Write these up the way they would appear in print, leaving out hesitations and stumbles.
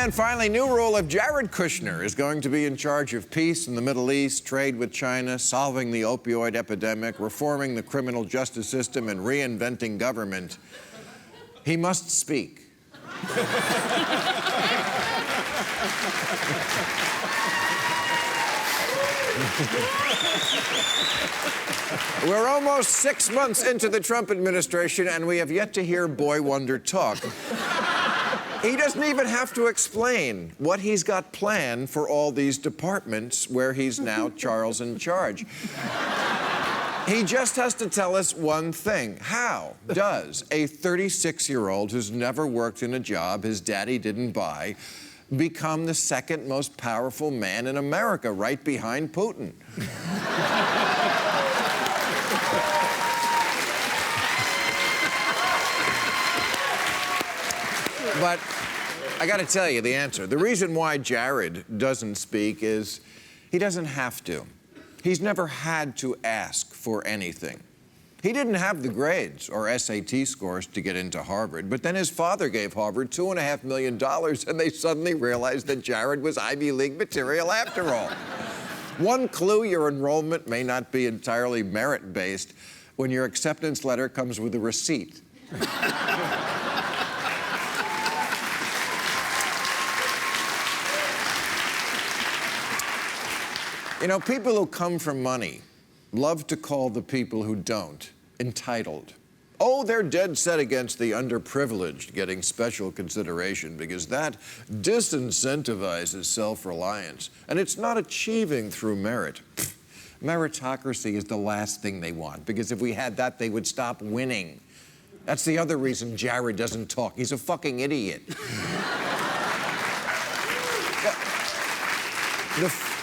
And finally, new rule: if Jared Kushner is going to be in charge of peace in the Middle East, trade with China, solving the opioid epidemic, reforming the criminal justice system, and reinventing government, he must speak. We're almost 6 months into the Trump administration, and we have yet to hear Boy Wonder talk. He doesn't even have to explain what he's got planned for all these departments where he's now Charles in charge. He just has to tell us one thing. How does a 36-year-old who's never worked in a job his daddy didn't buy become the second most powerful man in America, right behind Putin? But I got to tell you the answer. The reason why Jared doesn't speak is he doesn't have to. He's never had to ask for anything. He didn't have the grades or SAT scores to get into Harvard, but then his father gave Harvard $2.5 million, and they suddenly realized that Jared was Ivy League material after all. One clue: your enrollment may not be entirely merit-based when your acceptance letter comes with a receipt. You know, people who come from money love to call the people who don't entitled. Oh, they're dead set against the underprivileged getting special consideration because that disincentivizes self-reliance, and it's not achieving through merit. Meritocracy is the last thing they want, because if we had that, they would stop winning. That's the other reason Jared doesn't talk. He's a fucking idiot.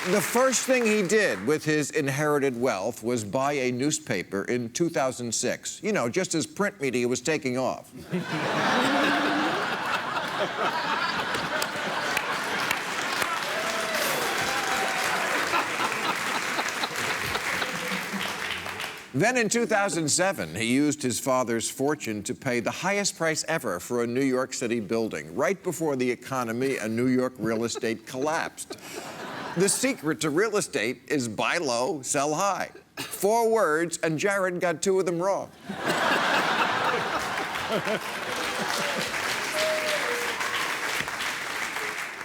The first thing he did with his inherited wealth was buy a newspaper in 2006. You know, just as print media was taking off. Then in 2007, he used his father's fortune to pay the highest price ever for a New York City building, right before the economy and New York real estate collapsed. The secret to real estate is buy low, sell high. 4 words, and Jared got 2 of them wrong.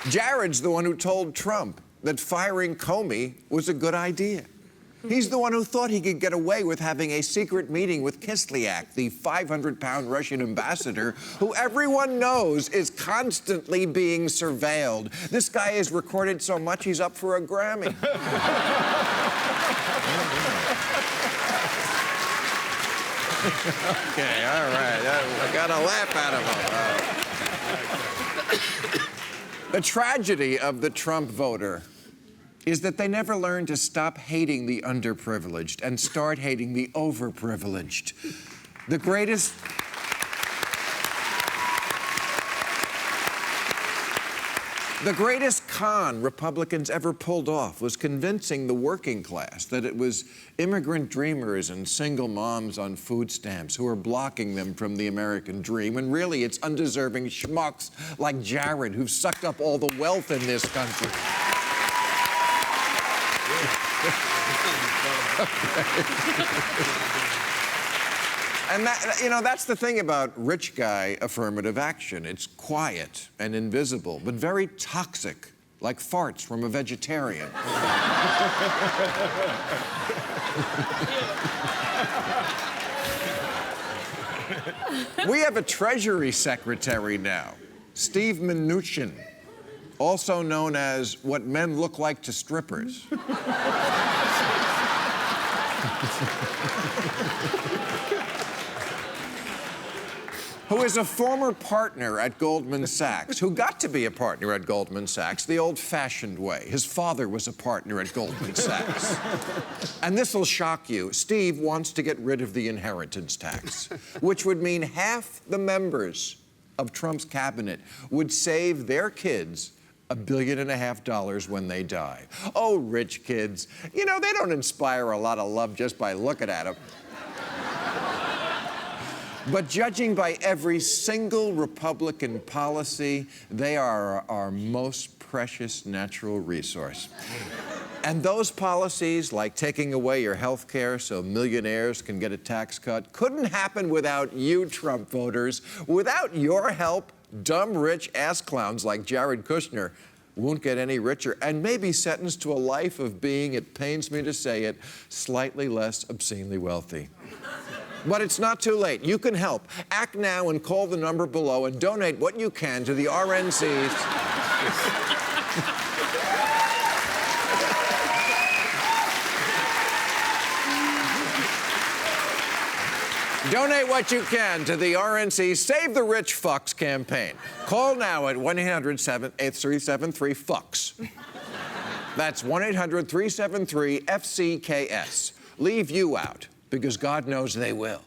Jared's the one who told Trump that firing Comey was a good idea. He's the one who thought he could get away with having a secret meeting with Kislyak, the 500-pound Russian ambassador, who everyone knows is constantly being surveilled. This guy is recorded so much he's up for a Grammy. Okay, all right. I got a laugh out of him. The tragedy of the Trump voter is that they never learn to stop hating the underprivileged and start hating the overprivileged. The greatest con Republicans ever pulled off was convincing the working class that it was immigrant dreamers and single moms on food stamps who are blocking them from the American dream, when really it's undeserving schmucks like Jared who've sucked up all the wealth in this country. And that, you know, that's the thing about rich guy affirmative action. It's quiet and invisible, but very toxic, like farts from a vegetarian. We have a Treasury Secretary now, Steve Mnuchin, also known as what men look like to strippers. Who is a former partner at Goldman Sachs, who got to be a partner at Goldman Sachs the old-fashioned way. His father was a partner at Goldman Sachs. And this will shock you. Steve wants to get rid of the inheritance tax, which would mean half the members of Trump's cabinet would save their kids $1.5 billion when they die. Oh, rich kids. You know, they don't inspire a lot of love just by looking at them. But judging by every single Republican policy, they are our most precious natural resource. And those policies, like taking away your health care so millionaires can get a tax cut, couldn't happen without you, Trump voters. Without your help, dumb, rich ass clowns like Jared Kushner won't get any richer and may be sentenced to a life of being, it pains me to say it, slightly less obscenely wealthy. But it's not too late. You can help. Act now and call the number below and donate what you can to the RNC's. Donate what you can to the RNC Save the Rich Fucks campaign. Call now at 1-800-373-FUCKS. That's 1-800-373-FCKS. Leave you out, because God knows they will.